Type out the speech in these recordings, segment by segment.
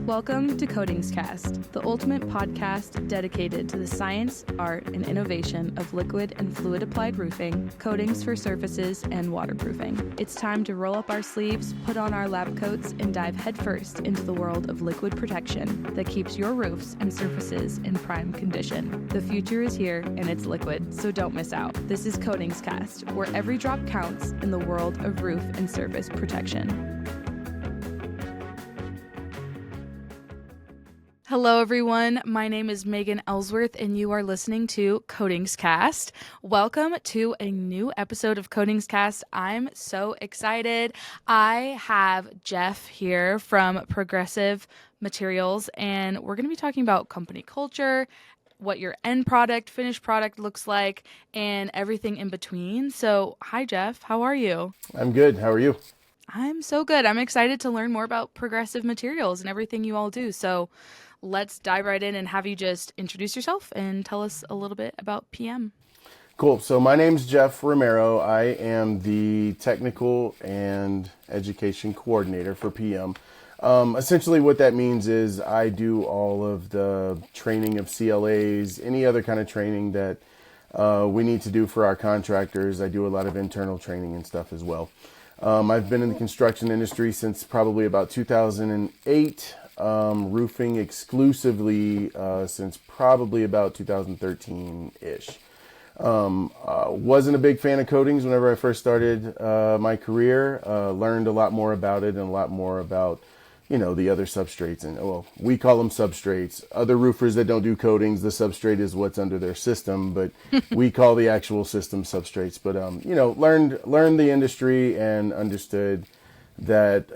Welcome to CoatingsCast, the ultimate podcast dedicated to the science, art, and innovation of liquid and fluid applied roofing, coatings for surfaces, and waterproofing. It's time to roll up our sleeves, put on our lab coats, and dive headfirst into the world of liquid protection that keeps your roofs and surfaces in prime condition. The future is here, and it's liquid, so don't miss out. This is CoatingsCast, where every drop counts in the world of roof and surface protection. Hello, everyone. My name is Megan Ellsworth, and you are listening to CoatingsCast. Welcome to a new episode of CoatingsCast. I'm so excited. I have Jeff here from Progressive Materials, and we're going to be talking about company culture, what your end product, finished product looks like, and everything in between. So, hi, Jeff. How are you? I'm good. How are you? I'm so good. I'm excited to learn more about Progressive Materials and everything you all do. So, let's dive right in and have you just introduce yourself and tell us a little bit about PM. Cool. So my name's Jeff Romero. I am the technical and education coordinator for PM. Essentially what that means is I do all of the training of CLAs, any other kind of training that we need to do for our contractors. I do a lot of internal training and stuff as well. I've been in the construction industry since probably about 2008. Roofing exclusively since probably about 2013-ish. Wasn't a big fan of coatings whenever I first started my career. Learned a lot more about it and a lot more about, the other substrates. And, well, we call them substrates. Other roofers that don't do coatings, the substrate is what's under their system, but we call the actual system substrates. But, learned the industry and understood that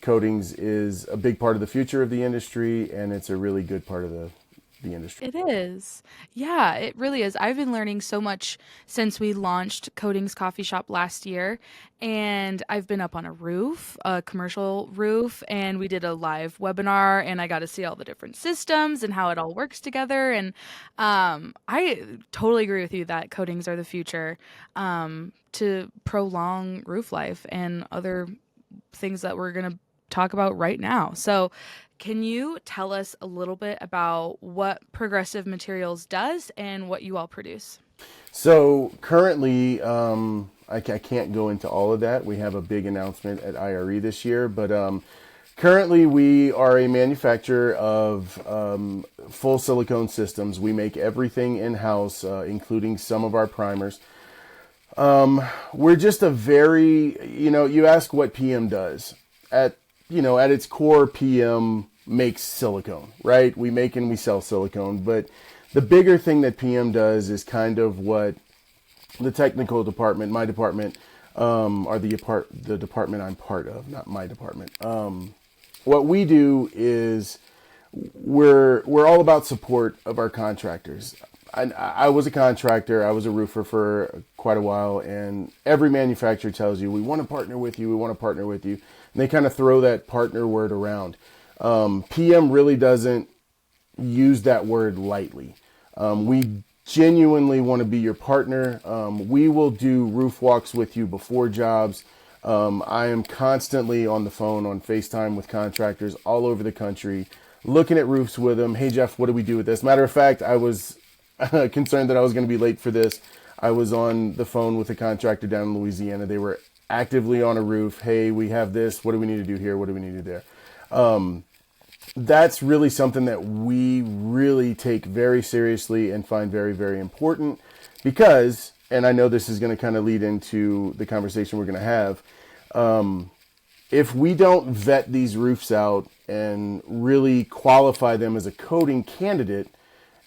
coatings is a big part of the future of the industry, and it's a really good part of the industry. It is. Yeah, it really is. I've been learning so much since we launched Coatings Coffee Shop last year, and I've been up on a roof, a commercial roof, and we did a live webinar, and I got to see all the different systems and how it all works together. And I totally agree with you that coatings are the future to prolong roof life and other things that we're going to talk about right now. So can you tell us a little bit about what Progressive Materials does and what you all produce? So currently, I can't go into all of that. We have a big announcement at IRE this year, but currently we are a manufacturer of full silicone systems. We make everything in-house, including some of our primers. We're just a very, you ask what PM does. At its core, PM makes silicone, right? We make and we sell silicone, but the bigger thing that PM does is kind of what the technical department, my department, or the department I'm part of, not my department. What we do is we're all about support of our contractors. I was a contractor. I was a roofer for quite a while, and every manufacturer tells you, we want to partner with you. We want to partner with you. And they kind of throw that partner word around. PM really doesn't use that word lightly. We genuinely want to be your partner. We will do roof walks with you before jobs. I am constantly on the phone, on FaceTime with contractors all over the country, looking at roofs with them. Hey, Jeff, what do we do with this? Matter of fact, I was concerned that I was going to be late for this. I was on the phone with a contractor down in Louisiana. They were actively on a roof. Hey, we have this. What do we need to do here? What do we need to do there? That's really something that we really take very seriously and find very, very important because, and I know this is going to kind of lead into the conversation we're going to have, if we don't vet these roofs out and really qualify them as a coating candidate,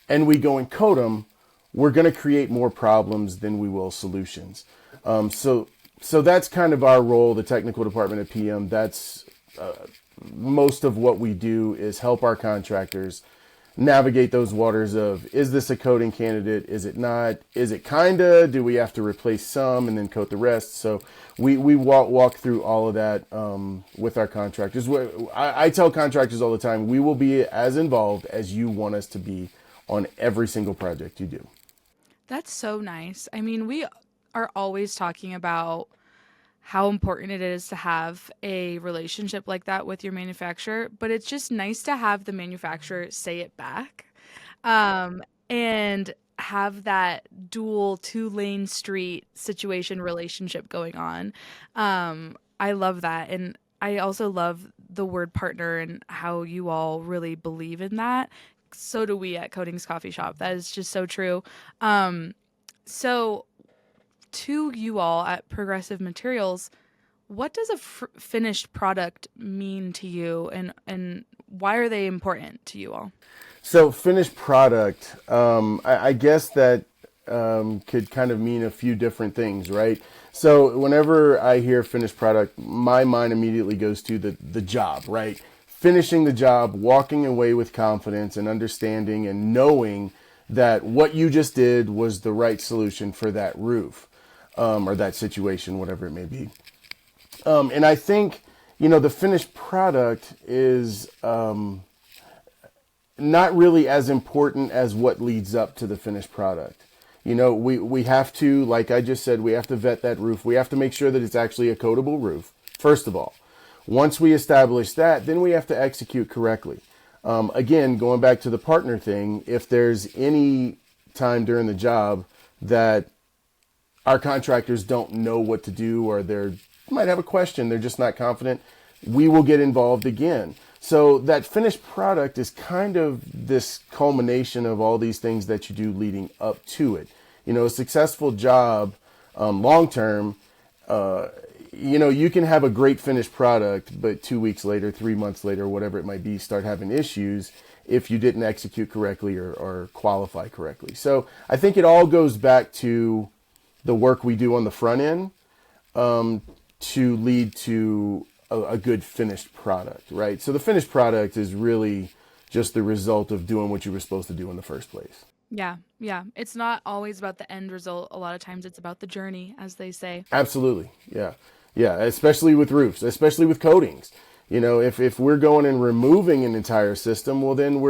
and we go and coat them, we're going to create more problems than we will solutions. So that's kind of our role, the technical department at PM. That's most of what we do is help our contractors navigate those waters of, is this a coating candidate? Is it not? Is it kinda? Do we have to replace some and then coat the rest? So we walk through all of that with our contractors. I tell contractors all the time, we will be as involved as you want us to be on every single project you do. That's so nice. I mean, we are always talking about how important it is to have a relationship like that with your manufacturer, but it's just nice to have the manufacturer say it back. Um, and have that dual two-lane street situation relationship going on. I love that. And I also love the word partner and how you all really believe in that. So do we at Coatings Coffee Shop. That is just so true. So to you all at Progressive Materials, what does a finished product mean to you, and why are they important to you all? So finished product, I guess that could kind of mean a few different things, right? So whenever I hear finished product, my mind immediately goes to the job, right? Finishing the job, walking away with confidence and understanding and knowing that what you just did was the right solution for that roof, or that situation, whatever it may be. And I think, the finished product is not really as important as what leads up to the finished product. We have to, like I just said, we have to vet that roof. We have to make sure that it's actually a coatable roof, first of all. Once we establish that, then we have to execute correctly. Again, going back to the partner thing, if there's any time during the job that our contractors don't know what to do, or they might have a question, they're just not confident, we will get involved again. So that finished product is kind of this culmination of all these things that you do leading up to it. A successful job, long term, you can have a great finished product, but 2 weeks later, 3 months later, whatever it might be, start having issues if you didn't execute correctly or qualify correctly. So I think it all goes back to the work we do on the front end, to lead to a good finished product, right? So the finished product is really just the result of doing what you were supposed to do in the first place. Yeah, yeah. It's not always about the end result. A lot of times it's about the journey, as they say. Absolutely. Yeah. Yeah. Especially with roofs, especially with coatings. If we're going and removing an entire system, well, then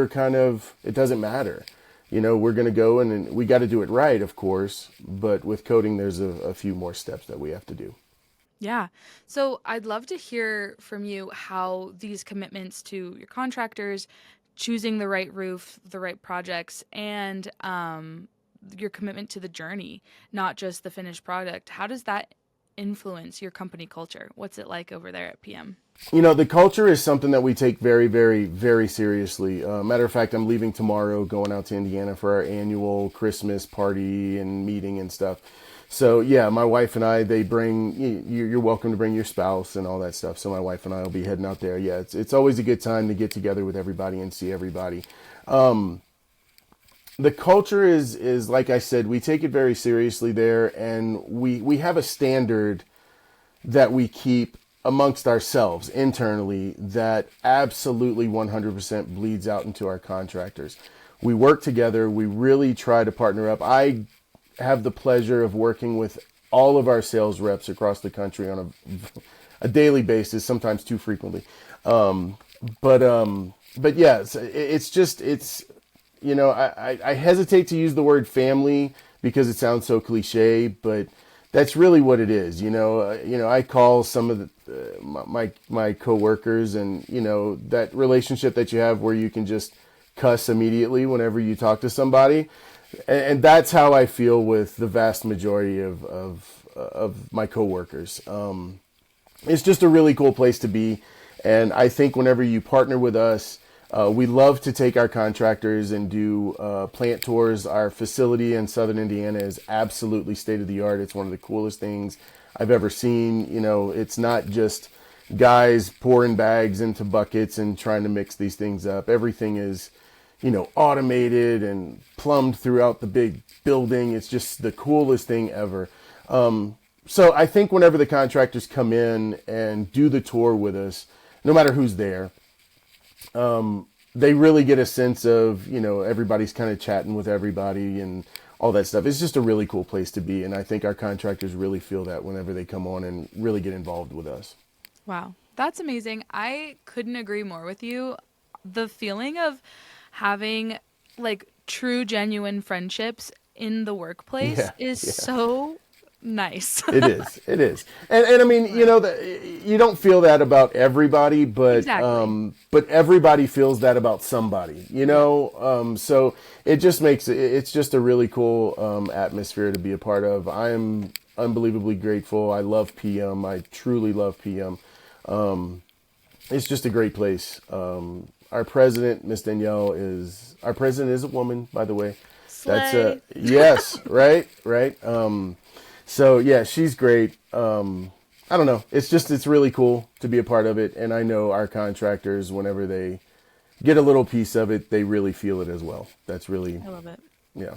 it doesn't matter. We're going to go and we got to do it right, of course. But with coating, there's a few more steps that we have to do. Yeah. So I'd love to hear from you how these commitments to your contractors, choosing the right roof, the right projects, and your commitment to the journey, not just the finished product. How does that influence your company culture? What's it like over there at PM? The culture is something that we take very, very, very seriously. Matter of fact, I'm leaving tomorrow, going out to Indiana for our annual Christmas party and meeting and stuff. So yeah, my wife and I, they bring, you're welcome to bring your spouse and all that stuff. So my wife and I will be heading out there. Yeah, it's always a good time to get together with everybody and see everybody. The culture is like I said, we take it very seriously there, and we have a standard that we keep amongst ourselves internally that absolutely 100% bleeds out into our contractors. We work together. We really try to partner up. I have the pleasure of working with all of our sales reps across the country on a daily basis, sometimes too frequently. But yeah, I hesitate to use the word family because it sounds so cliche, but that's really what it is. I call some of my coworkers, and that relationship that you have where you can just cuss immediately whenever you talk to somebody, and that's how I feel with the vast majority of my coworkers. It's just a really cool place to be, and I think whenever you partner with us, we love to take our contractors and do plant tours. Our facility in Southern Indiana is absolutely state of the art. It's one of the coolest things I've ever seen. It's not just guys pouring bags into buckets and trying to mix these things up. Everything is, automated and plumbed throughout the big building. It's just the coolest thing ever. So I think whenever the contractors come in and do the tour with us, no matter who's there, they really get a sense of, everybody's kind of chatting with everybody and all that stuff. It's just a really cool place to be. And I think our contractors really feel that whenever they come on and really get involved with us. Wow, that's amazing. I couldn't agree more with you. The feeling of having like true, genuine friendships in the workplace Yeah, is yeah, so Nice. It is. It is. And I mean, you Right. know, you don't feel that about everybody, Exactly. but everybody feels that about somebody, you Yep. know? So it just makes it's just a really cool atmosphere to be a part of. I am unbelievably grateful. I love PM. I truly love PM. It's just a great place. Our president, Miss Danielle, our president is a woman, by the way. That's Slay. yes, right, right. So yeah, she's great. I don't know. It's really cool to be a part of it, and I know our contractors, whenever they get a little piece of it, they really feel it as well. That's really, I love it. yeah.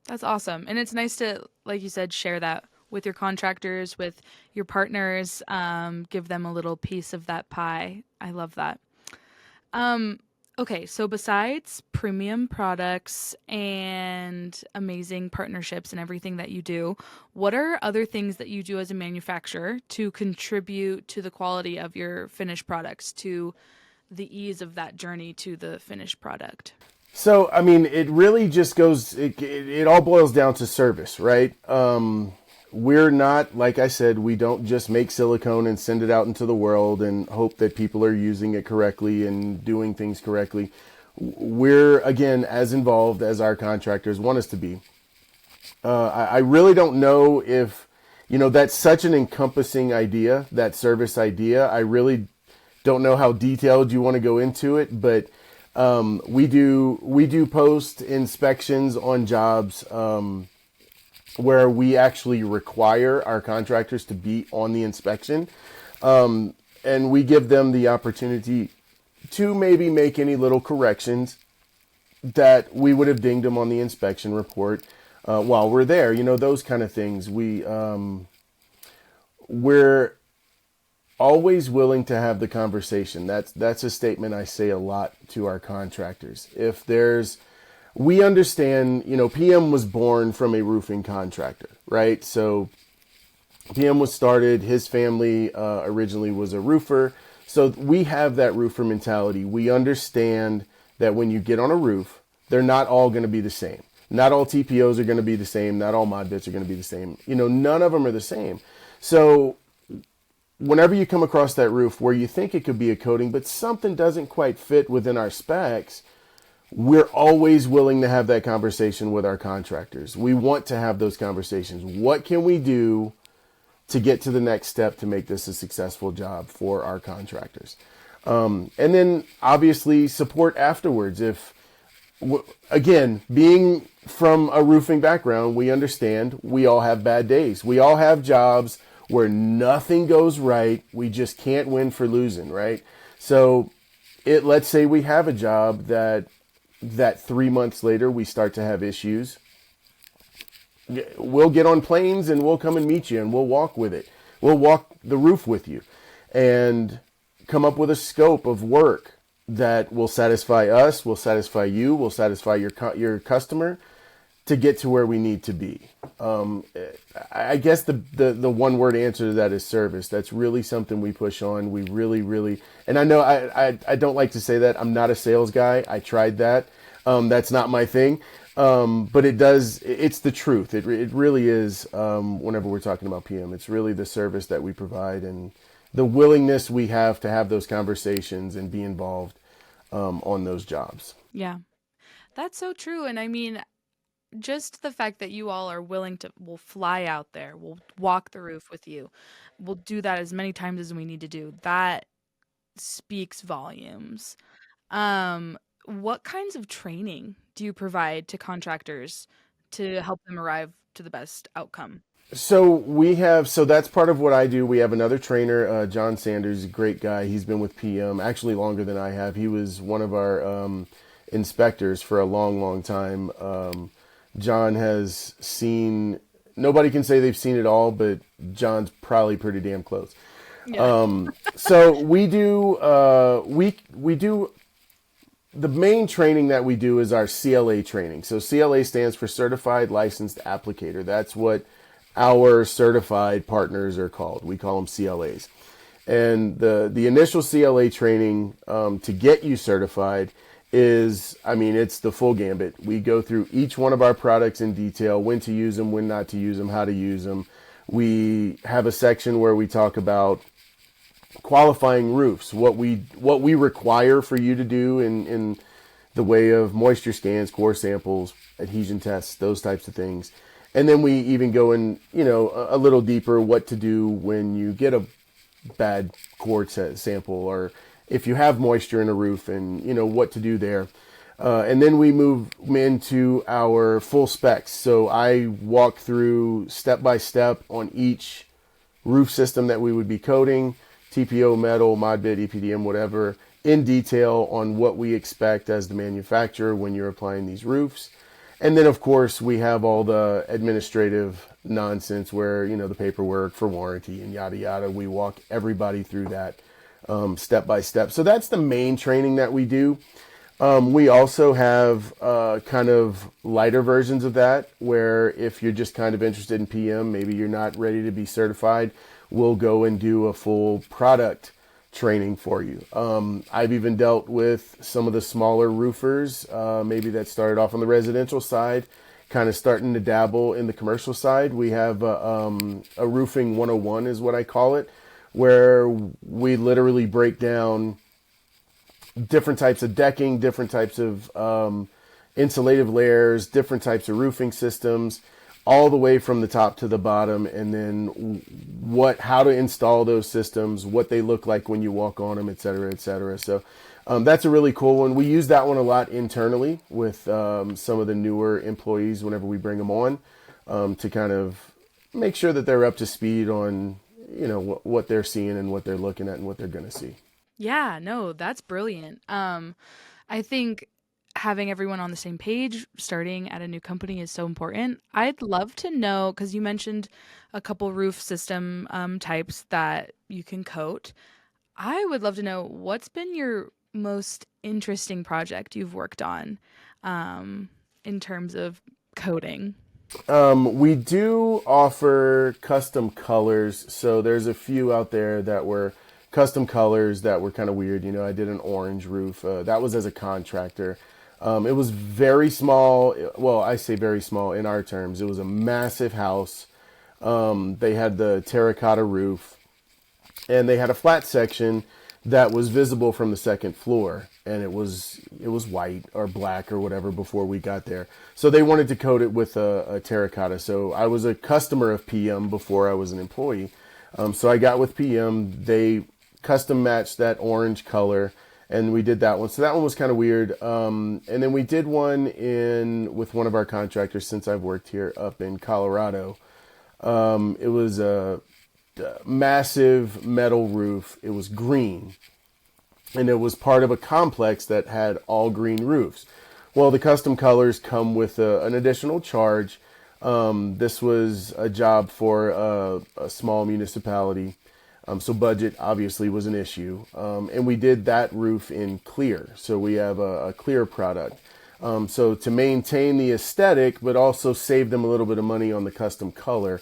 That's awesome. And it's nice to, like you said, share that with your contractors, with your partners, give them a little piece of that pie. I love that. Um, okay, so besides premium products and amazing partnerships and everything that you do, what are other things that you do as a manufacturer to contribute to the quality of your finished products, to the ease of that journey to the finished product? So I mean, it really just goes. It all boils down to service, right? We're not, like I said, we don't just make silicone and send it out into the world and hope that people are using it correctly and doing things correctly. We're, again, as involved as our contractors want us to be. I really don't know if, you know, that's such an encompassing idea, that service idea. I really don't know how detailed you want to go into it, but we do post inspections on jobs. Where we actually require our contractors to be on the inspection. And we give them the opportunity to maybe make any little corrections that we would have dinged them on the inspection report while we're there. You know, those kind of things. We're always willing to have the conversation. That's a statement I say a lot to our contractors. If there's We understand, you know, PM was born from a roofing contractor, right? So PM was started, his family originally was a roofer. So we have that roofer mentality. We understand that when you get on a roof, they're not all going to be the same. Not all TPOs are going to be the same. Not all mod bits are going to be the same. You know, none of them are the same. So whenever you come across that roof where you think it could be a coating, but something doesn't quite fit within our specs, we're always willing to have that conversation with our contractors. We want to have those conversations. What can we do to get to the next step to make this a successful job for our contractors? And then obviously support afterwards. Again, being from a roofing background, we understand we all have bad days. We all have jobs where nothing goes right. We just can't win for losing, right? So let's say we have a job that 3 months later we start to have issues. We'll get on planes and we'll come and meet you and we'll walk with it. We'll walk the roof with you and come up with a scope of work that will satisfy us, will satisfy you, will satisfy your customer to get to where we need to be. I guess the one word answer to that is service. That's really something we push on. We really, really, and I know I don't like to say that. I'm not a sales guy. I tried that. That's not my thing. But it's the truth. It really is, whenever we're talking about PM, it's really the service that we provide and the willingness we have to have those conversations and be involved, on those jobs. Yeah, that's so true. And I mean, just the fact that you all are willing to, will fly out there, we'll walk the roof with you, we'll do that as many times as we need to do. That speaks volumes. What kinds of training do you provide to contractors to help them arrive to the best outcome? So that's part of what I do. We have another trainer, John Sanders, a great guy. He's been with PM actually longer than I have. He was one of our inspectors for a long, long time. John has seen, nobody can say they've seen it all, but John's probably pretty damn close. Yeah. So we do the main training that we do is our CLA training. So CLA stands for Certified Licensed Applicator. That's what our certified partners are called. We call them CLAs. And the initial CLA training to get you certified is, I mean, it's the full gambit. We go through each one of our products in detail, when to use them, when not to use them, how to use them. We have a section where we talk about qualifying roofs, what we require for you to do in the way of moisture scans, core samples, adhesion tests, those types of things. And then we even go in, a little deeper what to do when you get a bad core sample, or if you have moisture in a roof, and what to do there. And then we move into our full specs. So I walk through step by step on each roof system that we would be coating, TPO, metal, mod bit, EPDM, whatever, in detail on what we expect as the manufacturer when you're applying these roofs. And then, of course, we have all the administrative nonsense where, the paperwork for warranty and yada, yada. We walk everybody through that step by step. So that's the main training that we do. We also have kind of lighter versions of that, where if you're just kind of interested in PM, maybe you're not ready to be certified, we'll go and do a full product training for you. I've even dealt with some of the smaller roofers, maybe that started off on the residential side, kind of starting to dabble in the commercial side. We have a roofing 101 is what I call it, where we literally break down different types of decking, different types of insulative layers, different types of roofing systems, all the way from the top to the bottom, and then how to install those systems, what they look like when you walk on them, et cetera, et cetera. So that's a really cool one. We use that one a lot internally with some of the newer employees whenever we bring them on, to kind of make sure that they're up to speed on what they're seeing and what they're looking at and what they're going to see. Yeah, no, that's brilliant. I think having everyone on the same page starting at a new company is so important. I'd love to know, because you mentioned a couple roof system types that you can coat. I would love to know what's been your most interesting project you've worked on in terms of coding. We do offer custom colors, so there's a few out there that were custom colors that were kind of weird. I did an orange roof. That was as a contractor. It was very small. Well, I say very small in our terms. It was a massive house. They had the terracotta roof, and they had a flat section that was visible from the second floor, and it was white or black or whatever before we got there. So they wanted to coat it with a terracotta. So I was a customer of PM before I was an employee. So I got with PM. They custom matched that orange color, and we did that one. So that one was kind of weird. And then we did one with one of our contractors since I've worked here up in Colorado. It was a massive metal roof. It was green, and it was part of a complex that had all green roofs. Well, the custom colors come with an additional charge. This was a job for a small municipality, so budget obviously was an issue. And we did that roof in clear, so we have a clear product. So to maintain the aesthetic, but also save them a little bit of money on the custom color,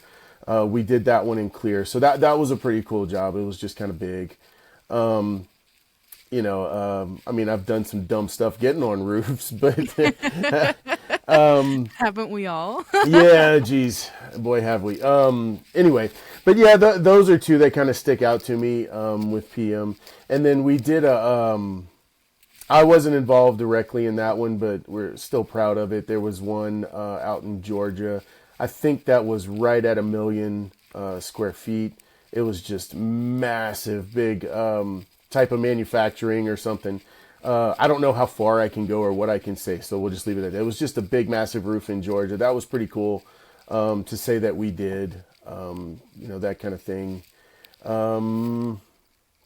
we did that one in clear. So that was a pretty cool job. It was just kind of big. I mean, I've done some dumb stuff getting on roofs, but Haven't we all? yeah, geez, boy, have we. Anyway, but yeah, those are two that kind of stick out to me with PM. And then we did I wasn't involved directly in that one, but we're still proud of it. There was one out in Georgia. I think that was right at 1 million square feet. It was just massive, big type of manufacturing or something. I don't know how far I can go or what I can say, so we'll just leave it at that. It was just a big, massive roof in Georgia. That was pretty cool to say that we did, that kind of thing.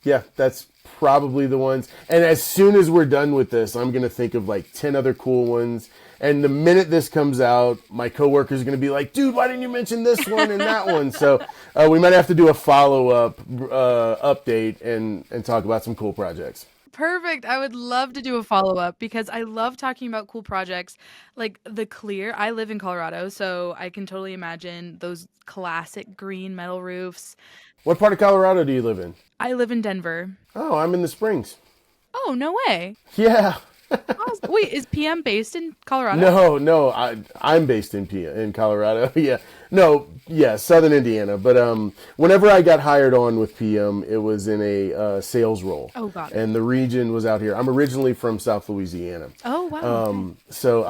Yeah, that's probably the ones. And as soon as we're done with this, I'm going to think of like 10 other cool ones. And the minute this comes out, my coworkers are going to be like, dude, why didn't you mention this one and that one? So we might have to do a follow-up update and talk about some cool projects. Perfect. I would love to do a follow up because I love talking about cool projects like the clear. I live in Colorado, so I can totally imagine those classic green metal roofs. What part of Colorado do you live in? I live in Denver. Oh, I'm in the Springs. Oh, no way. Yeah. Awesome. Wait, is PM based in Colorado? No, no, I'm based in Colorado. Yeah, no, yeah, Southern Indiana. But whenever I got hired on with PM, it was in a sales role, Oh, got it. and the region was out here. I'm originally from South Louisiana, Oh, wow. Okay. so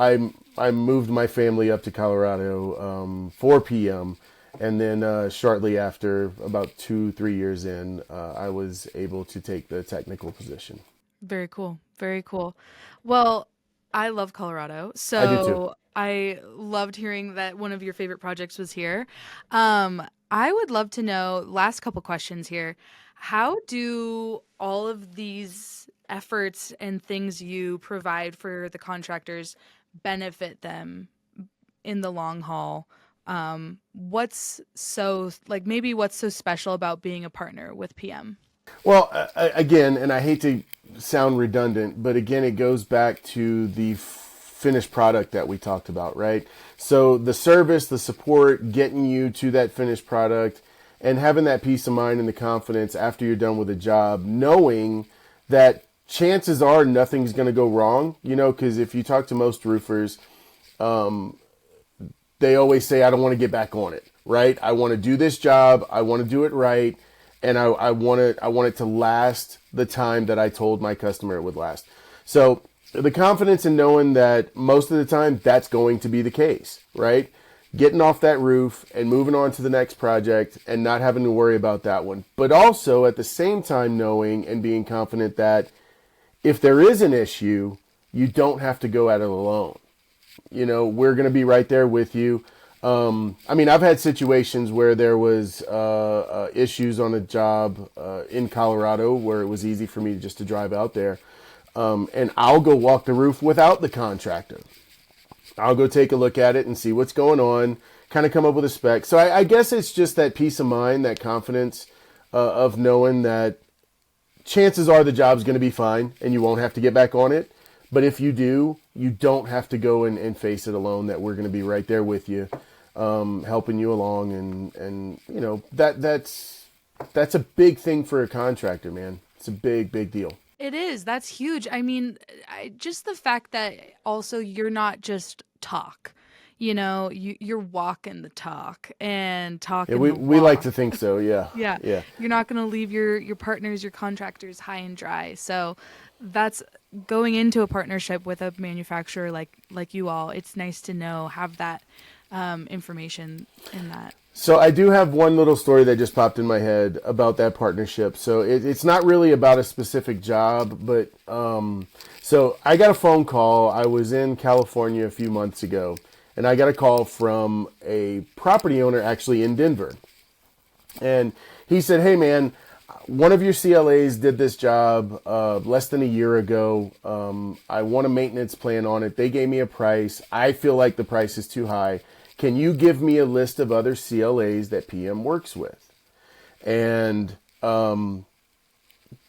I moved my family up to Colorado for PM, and then shortly after, about 2 3 years in, I was able to take the technical position. Very cool. Very cool. Well, I love Colorado, I do too. so I loved hearing that one of your favorite projects was here. I would love to know, last couple questions here. How do all of these efforts and things you provide for the contractors benefit them in the long haul? What's so, like, maybe what's so special about being a partner with PM? Well, again, and I hate to sound redundant, but again, it goes back to the finished product that we talked about, right? So the service, the support, getting you to that finished product, and having that peace of mind and the confidence after you're done with a job, knowing that chances are nothing's going to go wrong, because if you talk to most roofers, they always say, I don't want to get back on it, right? I want to do this job. I want to do it right. And I want it to last the time that I told my customer it would last. So the confidence in knowing that most of the time that's going to be the case, right? Getting off that roof and moving on to the next project and not having to worry about that one. But also at the same time knowing and being confident that if there is an issue, you don't have to go at it alone. We're going to be right there with you. I mean, I've had situations where there was issues on a job in Colorado where it was easy for me just to drive out there, and I'll go walk the roof without the contractor. I'll go take a look at it and see what's going on, kind of come up with a spec. So I guess it's just that peace of mind, that confidence of knowing that chances are the job's going to be fine and you won't have to get back on it. But if you do, you don't have to go and face it alone, that we're going to be right there with you, helping you along. And that's a big thing for a contractor, man. It's a big, big deal. It is. That's huge. I mean, just the fact that also you're not just talk. You're walking the talk and Yeah, talking we, the we like to walk. think so. Yeah. Yeah. Yeah. You're not going to leave your partners, your contractors high and dry. So that's going into a partnership with a manufacturer like you all. It's nice to know, have that information in that. So I do have one little story that just popped in my head about that partnership. So it's not really about a specific job, but so I got a phone call. I was in California a few months ago, and I got a call from a property owner actually in Denver. And he said, hey, man, one of your CLAs did this job less than a year ago. I want a maintenance plan on it. They gave me a price. I feel like the price is too high. Can you give me a list of other CLAs that PM works with? And,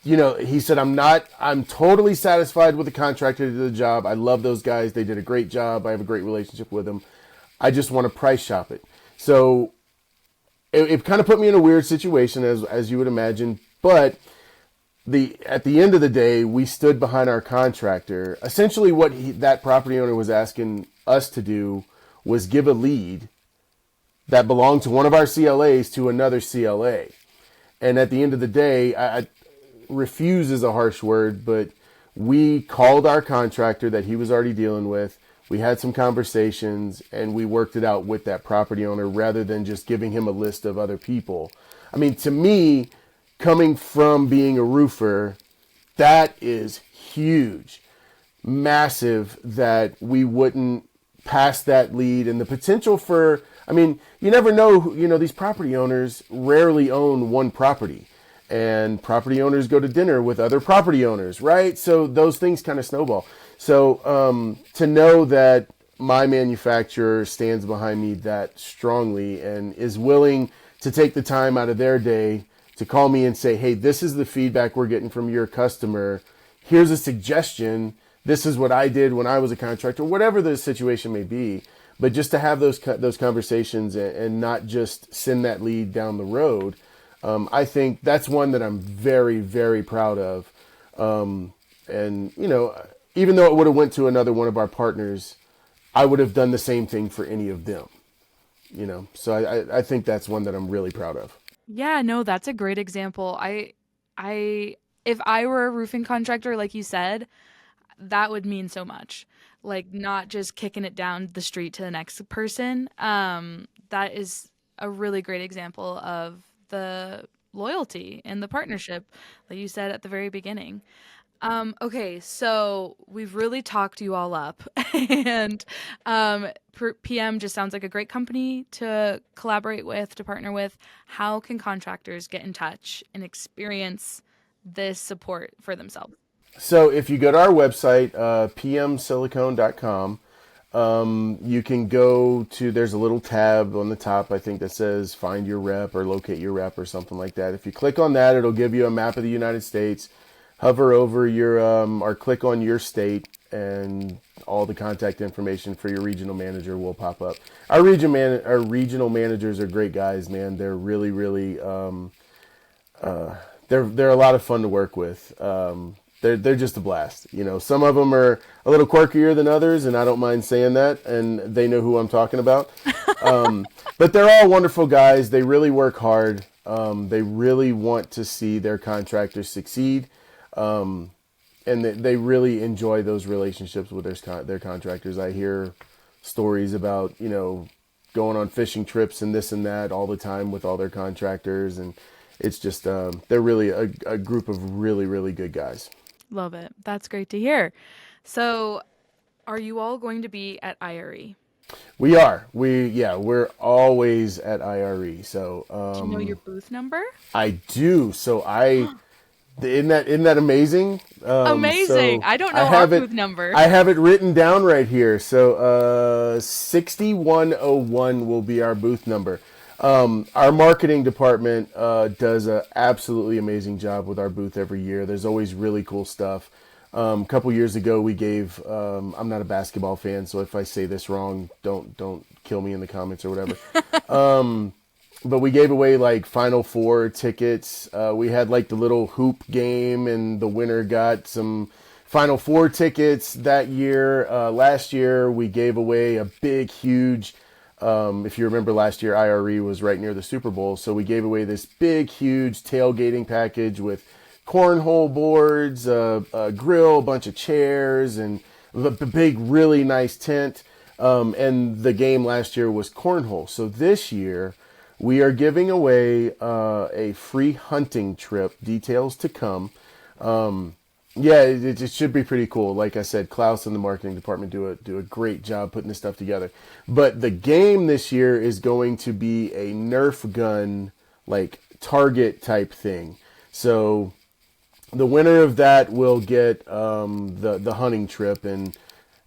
he said, I'm totally satisfied with the contractor that did the job. I love those guys. They did a great job. I have a great relationship with them. I just want to price shop it. So it kind of put me in a weird situation, as you would imagine. But at the end of the day, we stood behind our contractor. Essentially, what that property owner was asking us to do was give a lead that belonged to one of our CLAs to another CLA. And at the end of the day, I refuse is a harsh word, but we called our contractor that he was already dealing with. We had some conversations and we worked it out with that property owner rather than just giving him a list of other people. I mean, to me, coming from being a roofer, that is huge, massive, that we wouldn't pass that lead. And the potential for, I mean, you never know, these property owners rarely own one property, and property owners go to dinner with other property owners, right? So those things kind of snowball. So to know that my manufacturer stands behind me that strongly and is willing to take the time out of their day to call me and say, hey, this is the feedback we're getting from your customer. Here's a suggestion. This is what I did when I was a contractor, whatever the situation may be. But just to have those conversations and not just send that lead down the road, I think that's one that I'm very, very proud of. And, even though it would have went to another one of our partners, I would have done the same thing for any of them. So I think that's one that I'm really proud of. Yeah, no, that's a great example. I if I were a roofing contractor, like you said, that would mean so much. Like not just kicking it down the street to the next person. That is a really great example of the loyalty and the partnership that you said at the very beginning. Okay, so we've really talked you all up, and PM just sounds like a great company to collaborate with, to partner with. How can contractors get in touch and experience this support for themselves? So if you go to our website, pmsilicone.com, you can go to, there's a little tab on the top, I think, that says find your rep or locate your rep or something like that. If you click on that, it'll give you a map of the United States. Hover over your, or click on your state, and all the contact information for your regional manager will pop up. Our regional managers are great guys, man. They're really, really, they're a lot of fun to work with. They're just a blast. Some of them are a little quirkier than others, and I don't mind saying that, and they know who I'm talking about. But they're all wonderful guys. They really work hard. They really want to see their contractors succeed. And they really enjoy those relationships with their contractors. I hear stories about, going on fishing trips and this and that all the time with all their contractors. And it's just, they're really a group of really, really good guys. Love it. That's great to hear. So, are you all going to be at IRE? We are. We're always at IRE. So, Do you know your booth number? I do. So isn't that amazing? Amazing. So I don't know our booth number. I have it written down right here. So 6101 will be our booth number. Our marketing department does an absolutely amazing job with our booth every year. There's always really cool stuff. A couple years ago, we gave. I'm not a basketball fan, so if I say this wrong, don't kill me in the comments or whatever. But we gave away like Final Four tickets. We had like the little hoop game, and the winner got some Final Four tickets that year. Last year, we gave away a big, huge. If you remember last year, IRE was right near the Super Bowl. So we gave away this big, huge tailgating package with cornhole boards, a grill, a bunch of chairs, and the big, really nice tent. And the game last year was cornhole. So this year, we are giving away a free hunting trip. Details to come. It should be pretty cool. Like I said, Klaus and the marketing department do a great job putting this stuff together. But the game this year is going to be a Nerf gun, like target type thing. So the winner of that will get the hunting trip, and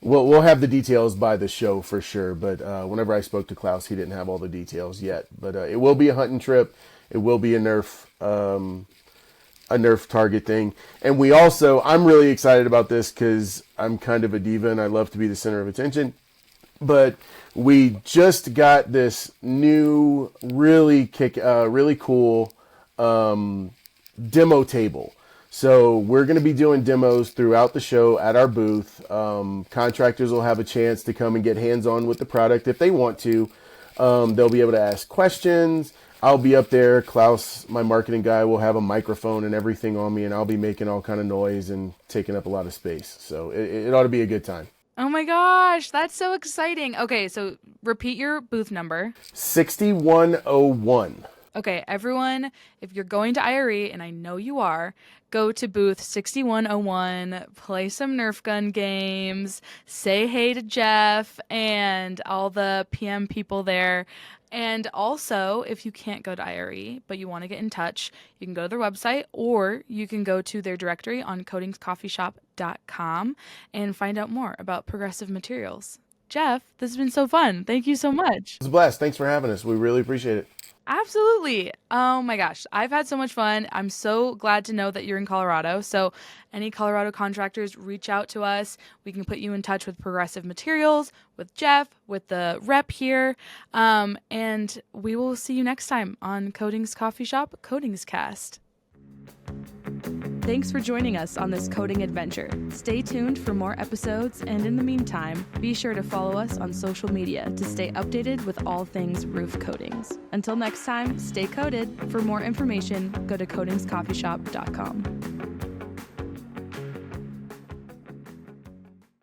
we'll have the details by the show for sure. But whenever I spoke to Klaus, he didn't have all the details yet. But it will be a hunting trip. It will be a Nerf target thing. And I'm really excited about this because I'm kind of a diva and I love to be the center of attention. But we just got this new, really cool demo table. So we're going to be doing demos throughout the show at our booth. Contractors will have a chance to come and get hands-on with the product if they want to. They'll be able to ask questions. I'll be up there. Klaus, my marketing guy, will have a microphone and everything on me, and I'll be making all kind of noise and taking up a lot of space. So it ought to be a good time. Oh my gosh, that's so exciting. Okay, so repeat your booth number. 6101. Okay, everyone, if you're going to IRE, and I know you are, go to booth 6101, play some Nerf gun games, say hey to Jeff and all the PM people there. And also, if you can't go to IRE, but you want to get in touch, you can go to their website, or you can go to their directory on CoatingsCoffeeShop.com and find out more about progressive materials. Jeff, this has been so fun. Thank you so much. It was a blast. Thanks for having us. We really appreciate it. Absolutely. Oh my gosh. I've had so much fun. I'm so glad to know that you're in Colorado. So any Colorado contractors, reach out to us. We can put you in touch with Progressive Materials, with Jeff, with the rep here. And we will see you next time on Coatings Coffee Shop, CoatingsCast. Thanks for joining us on this coating adventure. Stay tuned for more episodes, and in the meantime, be sure to follow us on social media to stay updated with all things roof coatings. Until next time, stay coated. For more information, go to coatingscoffeeshop.com.